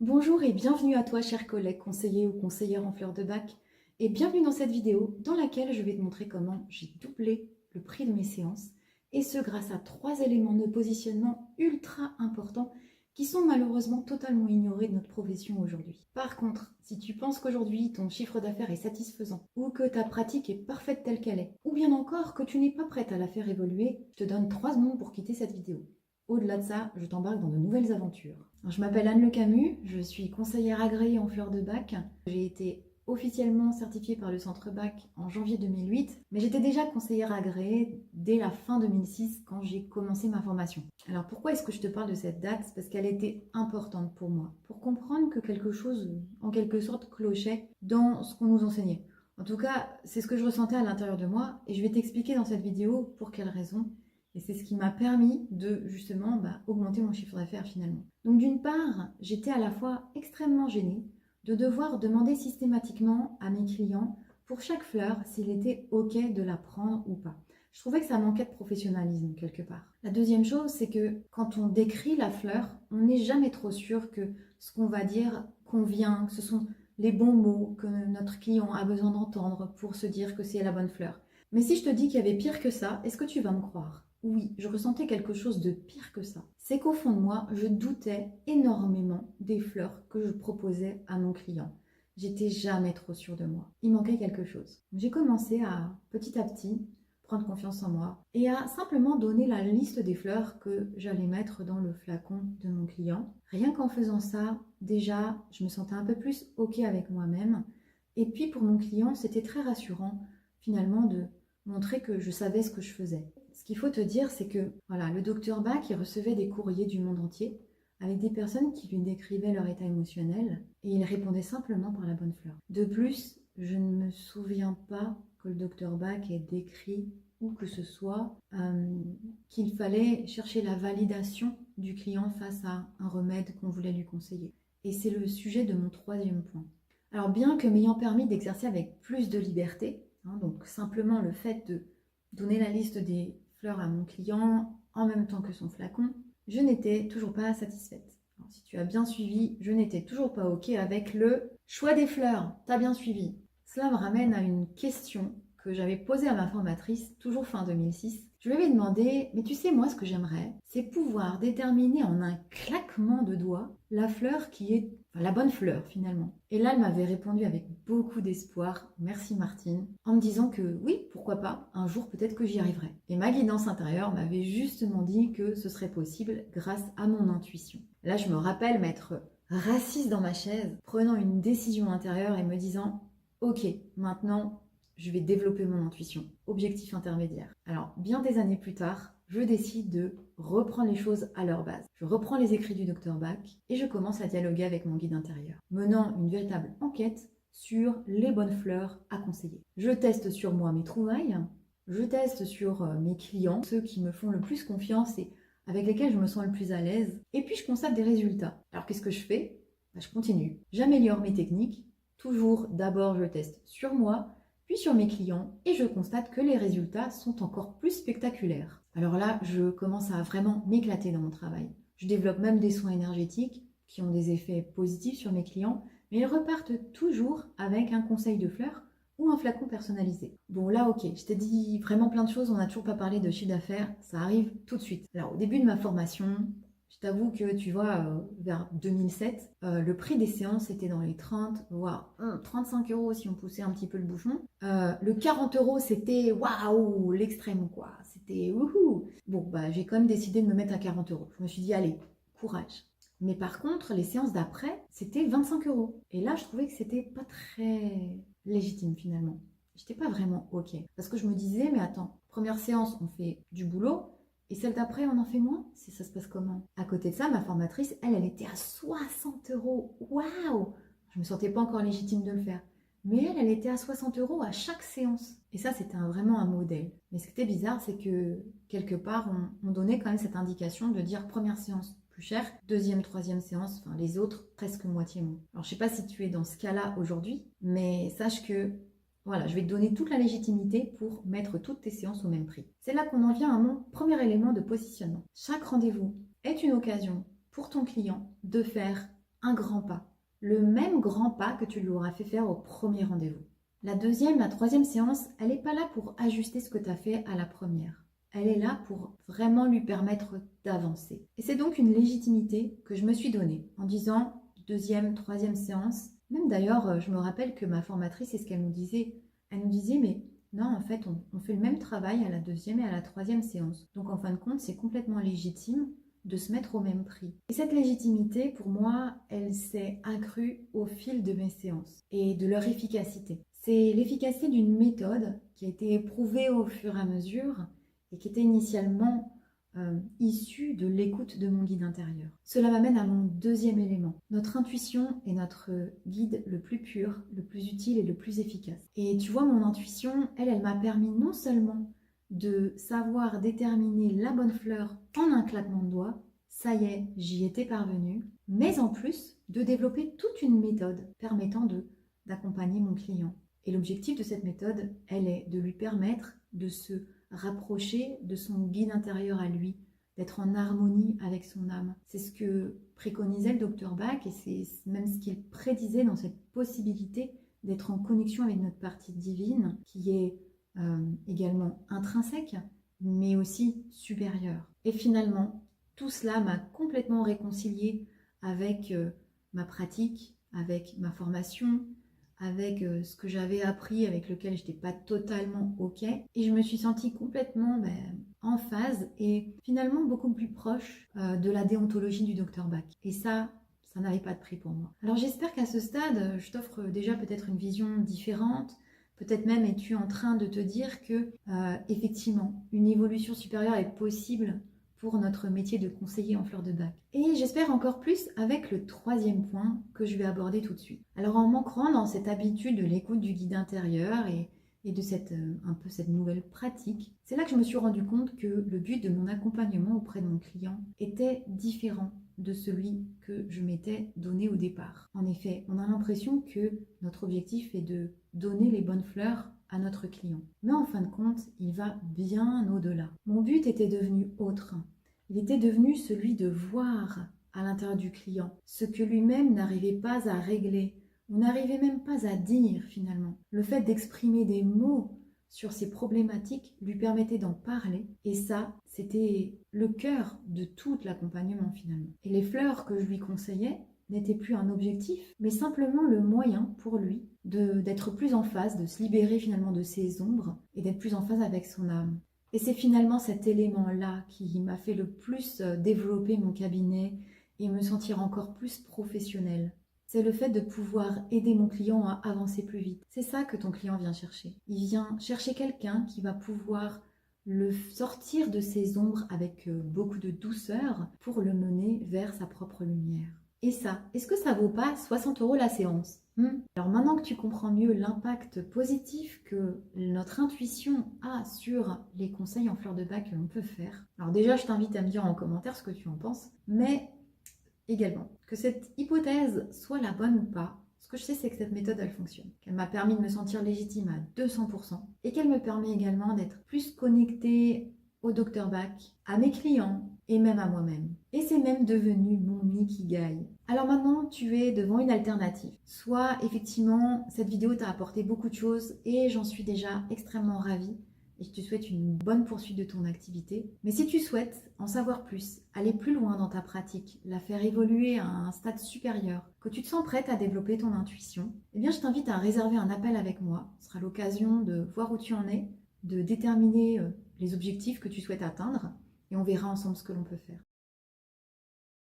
Bonjour et bienvenue à toi, chers collègues, conseillers ou conseillères en fleurs de bac, et bienvenue dans cette vidéo dans laquelle je vais te montrer comment j'ai doublé le prix de mes séances, et ce grâce à 3 éléments de positionnement ultra importants qui sont malheureusement totalement ignorés de notre profession aujourd'hui. Par contre, si tu penses qu'aujourd'hui ton chiffre d'affaires est satisfaisant, ou que ta pratique est parfaite telle qu'elle est, ou bien encore que tu n'es pas prête à la faire évoluer, je te donne 3 secondes pour quitter cette vidéo. Au-delà de ça, je t'embarque dans de nouvelles aventures. Je m'appelle Anne Le Camus, je suis conseillère agréée en fleurs de bac. J'ai été officiellement certifiée par le Centre Bac en janvier 2008, mais j'étais déjà conseillère agréée dès la fin 2006 quand j'ai commencé ma formation. Alors pourquoi est-ce que je te parle de cette date? C'est parce qu'elle était importante pour moi, pour comprendre que quelque chose, en quelque sorte, clochait dans ce qu'on nous enseignait. En tout cas, c'est ce que je ressentais à l'intérieur de moi, et je vais t'expliquer dans cette vidéo pour quelles raisons. Et c'est ce qui m'a permis de justement augmenter mon chiffre d'affaires finalement. Donc d'une part, j'étais à la fois extrêmement gênée de devoir demander systématiquement à mes clients pour chaque fleur s'il était OK de la prendre ou pas. Je trouvais que ça manquait de professionnalisme quelque part. La deuxième chose, c'est que quand on décrit la fleur, on n'est jamais trop sûr que ce qu'on va dire convient, que ce sont les bons mots que notre client a besoin d'entendre pour se dire que c'est la bonne fleur. Mais si je te dis qu'il y avait pire que ça, est-ce que tu vas me croire? Oui, je ressentais quelque chose de pire que ça. C'est qu'au fond de moi, je doutais énormément des fleurs que je proposais à mon client. J'étais jamais trop sûre de moi. Il manquait quelque chose. J'ai commencé à, petit à petit, prendre confiance en moi et à simplement donner la liste des fleurs que j'allais mettre dans le flacon de mon client. Rien qu'en faisant ça, déjà, je me sentais un peu plus OK avec moi-même. Et puis pour mon client, c'était très rassurant finalement de montrer que je savais ce que je faisais. Ce qu'il faut te dire, c'est que voilà, le docteur Bach, il recevait des courriers du monde entier avec des personnes qui lui décrivaient leur état émotionnel et il répondait simplement par la bonne fleur. De plus, je ne me souviens pas que le docteur Bach ait décrit ou que ce soit qu'il fallait chercher la validation du client face à un remède qu'on voulait lui conseiller. Et c'est le sujet de mon troisième point. Alors bien que m'ayant permis d'exercer avec plus de liberté, donc simplement le fait de donner la liste des fleurs à mon client en même temps que son flacon, je n'étais toujours pas satisfaite. Alors, si tu as bien suivi, je n'étais toujours pas OK avec le choix des fleurs. T'as bien suivi. Cela me ramène à une question que j'avais posée à ma formatrice, toujours fin 2006. Je lui avais demandé, mais tu sais, moi, ce que j'aimerais, c'est pouvoir déterminer en un claquement de doigts la fleur qui est la bonne fleur finalement. Et là, elle m'avait répondu avec beaucoup d'espoir, merci Martine, en me disant que oui, pourquoi pas, un jour peut-être que j'y arriverai. Et ma guidance intérieure m'avait justement dit que ce serait possible grâce à mon intuition. Là, je me rappelle m'être assise dans ma chaise, prenant une décision intérieure et me disant, ok, maintenant, je vais développer mon intuition. Objectif intermédiaire. Alors, bien des années plus tard, je décide de reprendre les choses à leur base. Je reprends les écrits du Dr Bach et je commence à dialoguer avec mon guide intérieur, menant une véritable enquête sur les bonnes fleurs à conseiller. Je teste sur moi mes trouvailles, je teste sur mes clients, ceux qui me font le plus confiance et avec lesquels je me sens le plus à l'aise, et puis je constate des résultats. Alors qu'est-ce que je fais? Je continue. J'améliore mes techniques. Toujours, d'abord je teste sur moi, puis sur mes clients, et je constate que les résultats sont encore plus spectaculaires. Alors là, je commence à vraiment m'éclater dans mon travail. Je développe même des soins énergétiques qui ont des effets positifs sur mes clients, mais ils repartent toujours avec un conseil de fleurs ou un flacon personnalisé. Bon là, ok, je t'ai dit vraiment plein de choses, on n'a toujours pas parlé de chiffre d'affaires, ça arrive tout de suite. Alors au début de ma formation, je t'avoue que tu vois, vers 2007, le prix des séances était dans les 30, voire 35 euros si on poussait un petit peu le bouchon. Le 40 euros, c'était waouh, l'extrême quoi, c'était wouhou. Bon, j'ai quand même décidé de me mettre à 40 euros. Je me suis dit, allez, courage. Mais par contre, les séances d'après, c'était 25 euros. Et là, je trouvais que c'était pas très légitime finalement. J'étais pas vraiment OK. Parce que je me disais, mais attends, première séance, on fait du boulot. Et celle d'après, on en fait moins? Ça se passe comment? À côté de ça, ma formatrice, elle était à 60 euros. Waouh! Je me sentais pas encore légitime de le faire. Mais elle était à 60 euros à chaque séance. Et ça, c'était vraiment un modèle. Mais ce qui était bizarre, c'est que quelque part, on donnait quand même cette indication de dire première séance plus cher, deuxième, troisième séance, enfin les autres presque moitié moins. Alors je sais pas si tu es dans ce cas-là aujourd'hui, mais sache que voilà, je vais te donner toute la légitimité pour mettre toutes tes séances au même prix. C'est là qu'on en vient à mon premier élément de positionnement. Chaque rendez-vous est une occasion pour ton client de faire un grand pas. Le même grand pas que tu lui auras fait faire au premier rendez-vous. La deuxième, la troisième séance, elle n'est pas là pour ajuster ce que tu as fait à la première. Elle est là pour vraiment lui permettre d'avancer. Et c'est donc une légitimité que je me suis donnée en disant deuxième, troisième séance. Même d'ailleurs, je me rappelle que ma formatrice, c'est ce qu'elle nous disait. Elle nous disait, mais non, en fait, on fait le même travail à la deuxième et à la troisième séance. Donc en fin de compte, c'est complètement légitime de se mettre au même prix. Et cette légitimité, pour moi, elle s'est accrue au fil de mes séances et de leur efficacité. C'est l'efficacité d'une méthode qui a été éprouvée au fur et à mesure et qui était initialement issue de l'écoute de mon guide intérieur. Cela m'amène à mon deuxième élément. Notre intuition est notre guide le plus pur, le plus utile et le plus efficace. Et tu vois, mon intuition, elle m'a permis non seulement de savoir déterminer la bonne fleur en un claquement de doigts, ça y est, j'y étais parvenue, mais en plus de développer toute une méthode permettant d'accompagner mon client. Et l'objectif de cette méthode, elle est de lui permettre de se rapprocher de son guide intérieur à lui, d'être en harmonie avec son âme. C'est ce que préconisait le docteur Bach et c'est même ce qu'il prédisait dans cette possibilité d'être en connexion avec notre partie divine qui est également intrinsèque, mais aussi supérieure. Et finalement, tout cela m'a complètement réconciliée avec ma pratique, avec ma formation, avec ce que j'avais appris, avec lequel je n'étais pas totalement OK. Et je me suis sentie complètement en phase et finalement beaucoup plus proche de la déontologie du docteur Bach. Et ça n'avait pas de prix pour moi. Alors j'espère qu'à ce stade, je t'offre déjà peut-être une vision différente. Peut-être même es-tu en train de te dire que effectivement, une évolution supérieure est possible pour notre métier de conseiller en fleurs de bac. Et j'espère encore plus avec le troisième point que je vais aborder tout de suite. Alors en m'ancrant dans cette habitude de l'écoute du guide intérieur et de un peu cette nouvelle pratique, c'est là que je me suis rendu compte que le but de mon accompagnement auprès de mon client était différent de celui que je m'étais donné au départ. En effet, on a l'impression que notre objectif est de donner les bonnes fleurs à notre client. Mais en fin de compte, il va bien au-delà. Mon but était devenu autre. Il était devenu celui de voir à l'intérieur du client ce que lui-même n'arrivait pas à régler, ou n'arrivait même pas à dire finalement. Le fait d'exprimer des mots sur ses problématiques lui permettait d'en parler. Et ça, c'était le cœur de tout l'accompagnement finalement. Et les fleurs que je lui conseillais n'étaient plus un objectif, mais simplement le moyen pour lui d'être plus en phase, de se libérer finalement de ses ombres et d'être plus en phase avec son âme. Et c'est finalement cet élément-là qui m'a fait le plus développer mon cabinet et me sentir encore plus professionnelle. C'est le fait de pouvoir aider mon client à avancer plus vite. C'est ça que ton client vient chercher. Il vient chercher quelqu'un qui va pouvoir le sortir de ses ombres avec beaucoup de douceur pour le mener vers sa propre lumière. Et ça, est-ce que ça vaut pas 60 € la séance ? Alors maintenant que tu comprends mieux l'impact positif que notre intuition a sur les conseils en fleurs de bac que l'on peut faire, alors déjà je t'invite à me dire en commentaire ce que tu en penses, mais également que cette hypothèse soit la bonne ou pas, ce que je sais c'est que cette méthode elle fonctionne, qu'elle m'a permis de me sentir légitime à 200% et qu'elle me permet également d'être plus connectée au docteur Bach, à mes clients et même à moi-même. Et c'est même devenu mon ikigai. Alors maintenant, tu es devant une alternative. Soit effectivement, cette vidéo t'a apporté beaucoup de choses et j'en suis déjà extrêmement ravie et je te souhaite une bonne poursuite de ton activité. Mais si tu souhaites en savoir plus, aller plus loin dans ta pratique, la faire évoluer à un stade supérieur, que tu te sens prête à développer ton intuition, eh bien je t'invite à réserver un appel avec moi. Ce sera l'occasion de voir où tu en es, de déterminer les objectifs que tu souhaites atteindre et on verra ensemble ce que l'on peut faire.